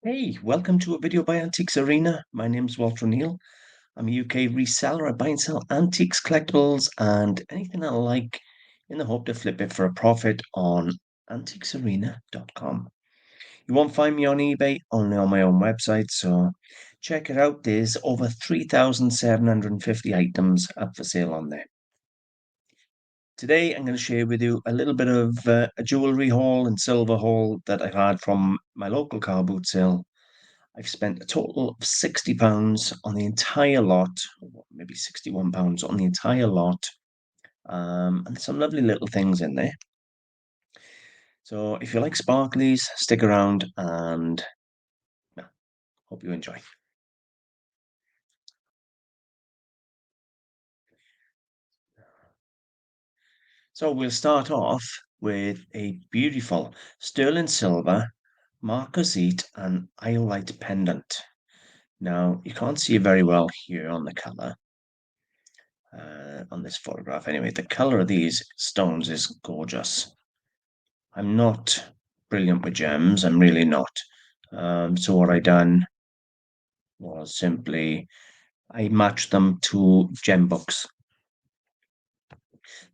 Hey, welcome to a video by Antiques Arena. My name's Walter O'Neill. I'm a UK reseller. I buy and sell antiques, collectibles, and anything I like in the hope to flip it for a profit on antiquesarena.com. You won't find me on eBay, only on my own website, so check it out. There's over 3,750 items up for sale on there. Today, I'm going to share with you a little bit of a jewellery haul and silver haul that I've had from my local car boot sale. I've spent a total of £60 on the entire lot, or maybe £61 on the entire lot, and some lovely little things in there. So if you like sparklies, stick around and yeah, hope you enjoy. So we'll start off with a beautiful sterling silver Marcasite and Iolite pendant. Now, you can't see it very well here on the colour, on this photograph anyway. The colour of these stones is gorgeous. I'm not brilliant with gems, I'm really not. So what I done was simply I matched them to gem books.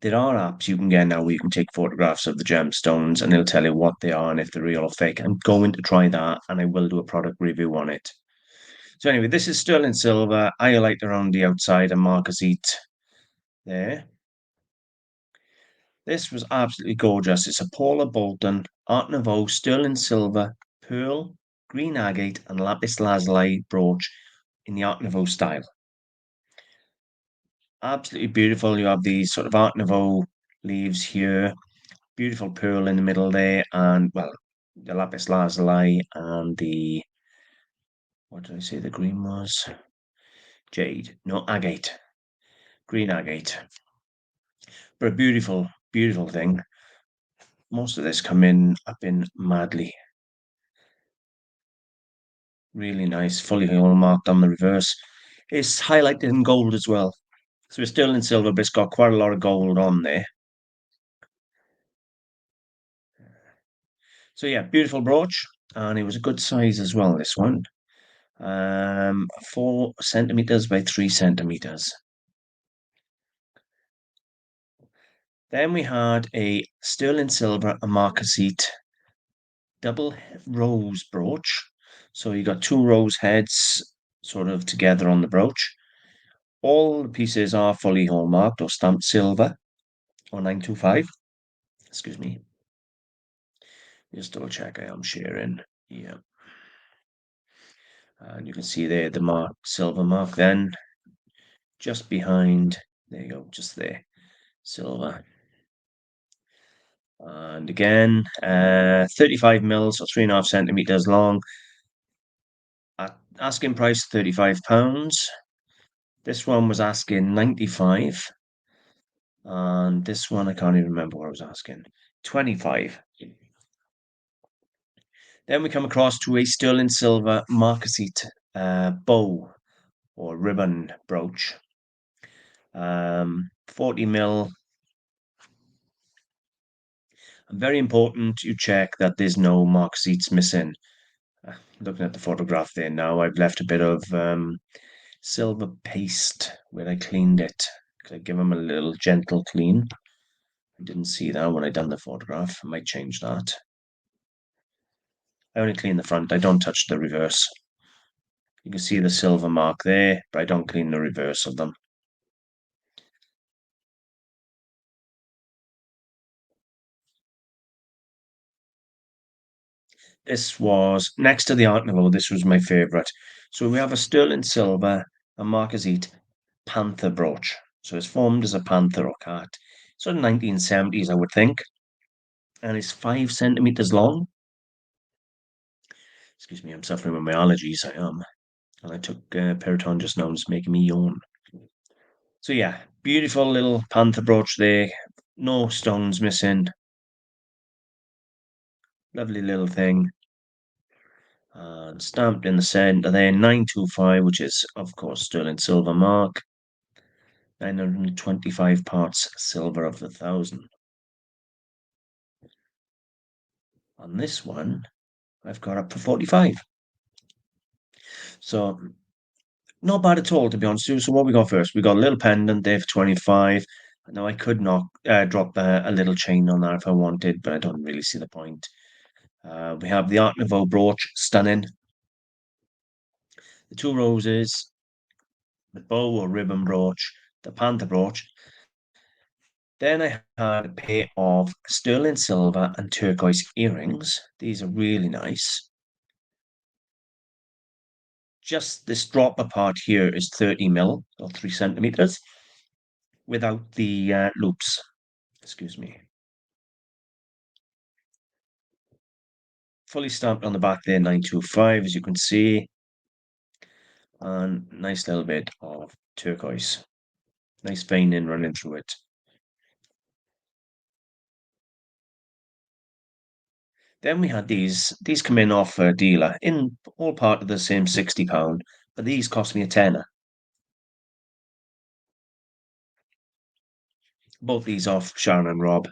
There are apps you can get now where you can take photographs of the gemstones and it'll tell you what they are and if they're real or fake. I'm going to try that and I will do a product review on it. So anyway, this is sterling silver, iolite around the outside and marcasite there. This was absolutely gorgeous. It's a Paula Bolton Art Nouveau sterling silver, pearl, green agate, and lapis lazuli brooch in the Art Nouveau style. Absolutely beautiful. You have these sort of Art Nouveau leaves here, beautiful pearl in the middle there, and well, the lapis lazuli and the what did I say the green was? Jade. No, agate. Green agate. But a beautiful, beautiful thing. Most of this come in up in madly. Really nice, fully hallmarked on the reverse. It's highlighted in gold as well. So it's still in silver, but it's got quite a lot of gold on there. So yeah, beautiful brooch, and it was a good size as well, this one. 4 centimeters by 3 centimeters. Then we had a sterling silver Marcasite double rose brooch. So you got two rose heads sort of together on the brooch. All the pieces are fully hallmarked or stamped silver or 925. Excuse me. Just double check I am sharing. Yeah. And you can see there the mark, silver mark then. Just behind. There you go, just there. Silver. And again, 35 mils or 3.5 centimeters long. At asking price £35. This one was asking 95. And this one, I can't even remember what I was asking. 25. Then we come across to a sterling silver Marcasite bow or ribbon brooch. 40 mil. And very important you check that there's no Marcasites missing. Looking at the photograph there now, I've left a bit of silver paste where I cleaned it. I give them a little gentle clean. I didn't see that when I done the photograph. I might change that. I only clean the front, I don't touch the reverse. You can see the silver mark there, but I don't clean the reverse of them. This was next to the Art Nouveau. This was my favorite. So we have a sterling silver, a Marcasite Panther brooch. So it's formed as a panther or cat. Sort of 1970s, I would think. And it's 5 centimeters long. Excuse me, I'm suffering with my allergies. I am. And I took Peraton just now and it's making me yawn. So yeah, beautiful little panther brooch there. No stones missing. Lovely little thing. And stamped in the centre there, 925, which is, of course, sterling silver mark. 925 parts silver of the 1,000. On this one, I've got up for 45. So not bad at all, to be honest with you. So what we got first? We got a little pendant there for 25. Now I could not drop a little chain on that if I wanted, but I don't really see the point. We have the Art Nouveau brooch, stunning. The two roses, the bow or ribbon brooch, the Panther brooch. Then I had a pair of sterling silver and turquoise earrings. These are really nice. Just this dropper part here is 30 mil or 3 centimeters without the loops. Excuse me. Fully stamped on the back there, 925, as you can see. And nice little bit of turquoise. Nice veining running through it. Then we had these. These come in off a dealer in all part of the same £60, but these cost me a tenner. Both these off Sharon and Rob.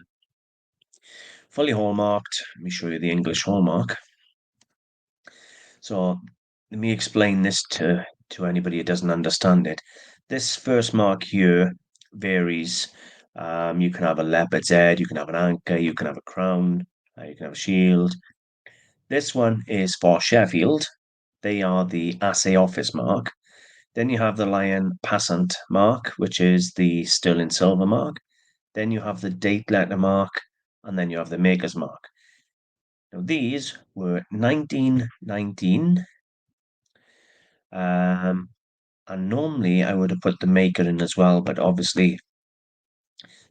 Fully hallmarked. Let me show you the English hallmark. So let me explain this to anybody who doesn't understand it. This first mark here varies. You can have a leopard's head, you can have an anchor, you can have a crown, you can have a shield. This one is for Sheffield. They are the assay office mark. Then you have the lion passant mark, which is the sterling silver mark. Then you have the date letter mark, and then you have the maker's mark. Now these were 1919. And normally I would have put the maker in as well, but obviously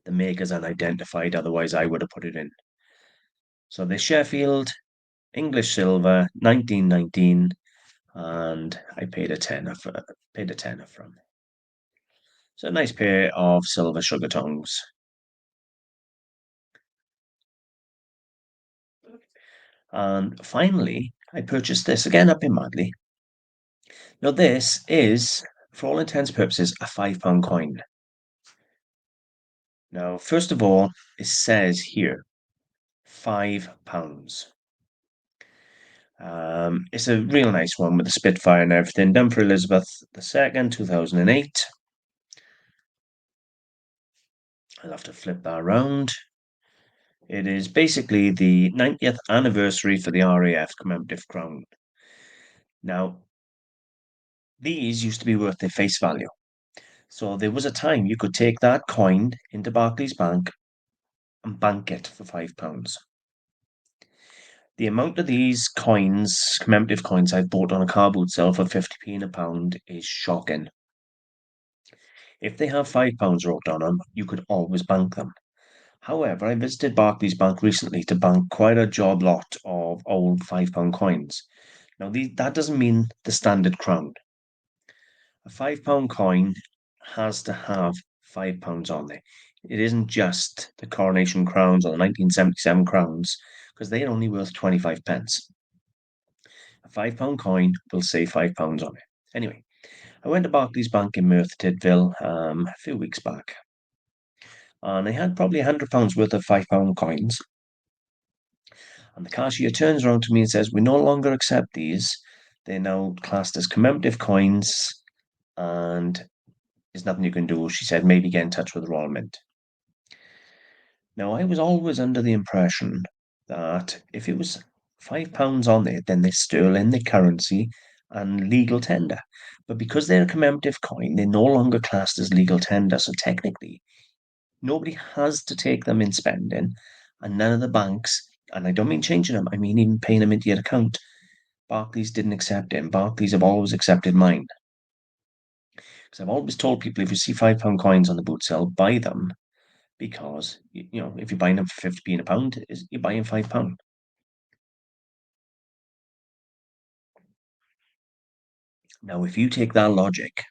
the maker's unidentified, otherwise I would have put it in. So the Sheffield English silver 1919, and I paid a tenner from. So a nice pair of silver sugar tongs. And finally, I purchased this again up in Madley. Now this is, for all intents and purposes, a £5 coin. Now, first of all, it says here £5. It's a real nice one with the Spitfire and everything, done for Elizabeth II, 2008. I'll have to flip that around. It is basically the 90th anniversary for the RAF commemorative crown. Now, these used to be worth their face value. So there was a time you could take that coin into Barclays Bank and bank it for £5. The amount of these coins, commemorative coins, I've bought on a car boot sale for 50p in a pound is shocking. If they have £5 wrote on them, you could always bank them. However, I visited Barclays Bank recently to bank quite a job lot of old £5 coins. Now, that doesn't mean the standard crown. A £5 coin has to have £5 on there. It isn't just the coronation crowns or the 1977 crowns, because they're only worth 25 pence. A £5 coin will say £5 on it. Anyway, I went to Barclays Bank in Merthyr Tydfil a few weeks back, and I had probably £100 worth of £5 coins. And the cashier turns around to me and says, "We no longer accept these. They're now classed as commemorative coins, and there's nothing you can do." She said, "Maybe get in touch with the Royal Mint." Now, I was always under the impression that if it was £5 on there, then they're sterling, the currency, and legal tender. But because they're a commemorative coin, they're no longer classed as legal tender. So technically, nobody has to take them in spending, and none of the banks, and I don't mean changing them, I mean even paying them into your account. Barclays didn't accept it, and Barclays have always accepted mine. Because I've always told people if you see £5 coins on the boot sale, buy them, because if you're buying them for 50p in a pound, you're buying £5. Now, if you take that logic,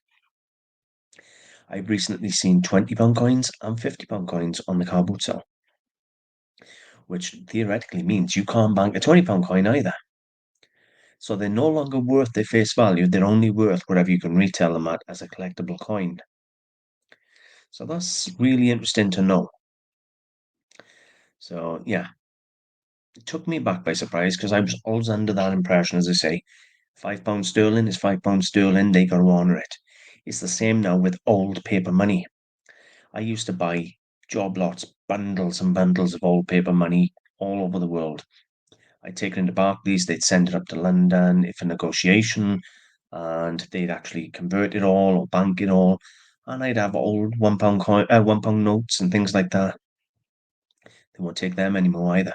I've recently seen £20 coins and £50 coins on the car boot sale, which theoretically means you can't bank a £20 coin either. So they're no longer worth their face value, they're only worth whatever you can retail them at as a collectible coin. So that's really interesting to know. So yeah, it took me back by surprise because I was always under that impression, as I say, £5 sterling is £5 sterling. They got to honour it. It's the same now with old paper money. I used to buy job lots, bundles and bundles of old paper money all over the world. I'd take it into Barclays, they'd send it up to London if a negotiation, and they'd actually convert it all or bank it all. And I'd have old £1 notes and things like that. They won't take them anymore either.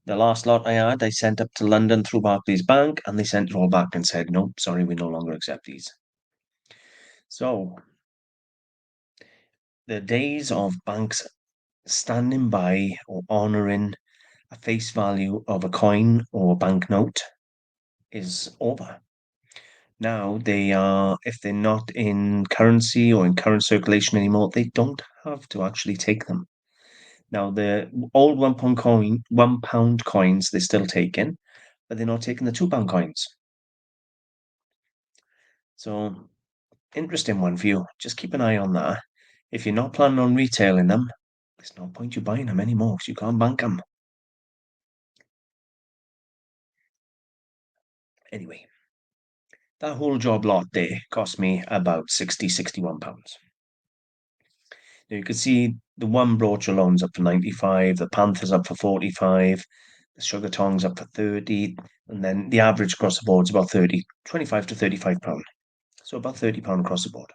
The last lot I had, I sent up to London through Barclays Bank, and they sent it all back and said, "No, sorry, we no longer accept these." So the days of banks standing by or honouring a face value of a coin or a banknote is over. Now they are, if they're not in currency or in current circulation anymore, they don't have to actually take them. Now the old £1 coins they're still taking, but they're not taking the £2 coins. So interesting one for you. Just keep an eye on that. If you're not planning on retailing them, there's no point you buying them anymore because you can't bank them. Anyway, that whole job lot there cost me about £61. Now you can see the one brooch alone's up for 95, the Panther's up for 45, the sugar tongs up for 30, and then the average across the board is about 30, 25 to £35. So about £30 across the board.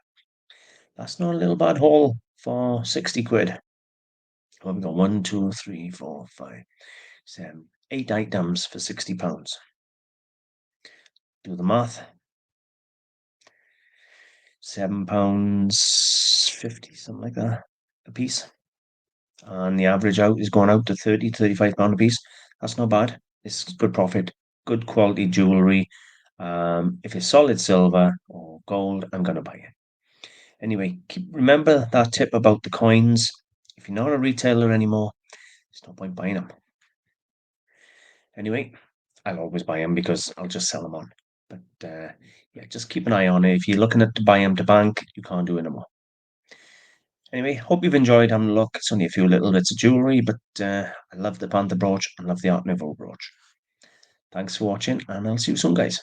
That's not a little bad haul for 60 quid. Well, we've got 1, 2, 3, 4, 5, 7, 8 items for £60. Do the math. £7.50, something like that, a piece. And the average out is going out to 30, £35 a piece. That's not bad. It's good profit, good quality jewelry. If it's solid silver or gold, I'm gonna buy it. Anyway, remember that tip about the coins. If you're not a retailer anymore, there's no point buying them. Anyway, I'll always buy them because I'll just sell them on. But yeah, just keep an eye on it. If you're looking at to buy them to bank, you can't do it anymore. Anyway, hope you've enjoyed having a look. It's only a few little bits of jewellery, but I love the Panther brooch and love the Art Nouveau brooch. Thanks for watching, and I'll see you soon, guys.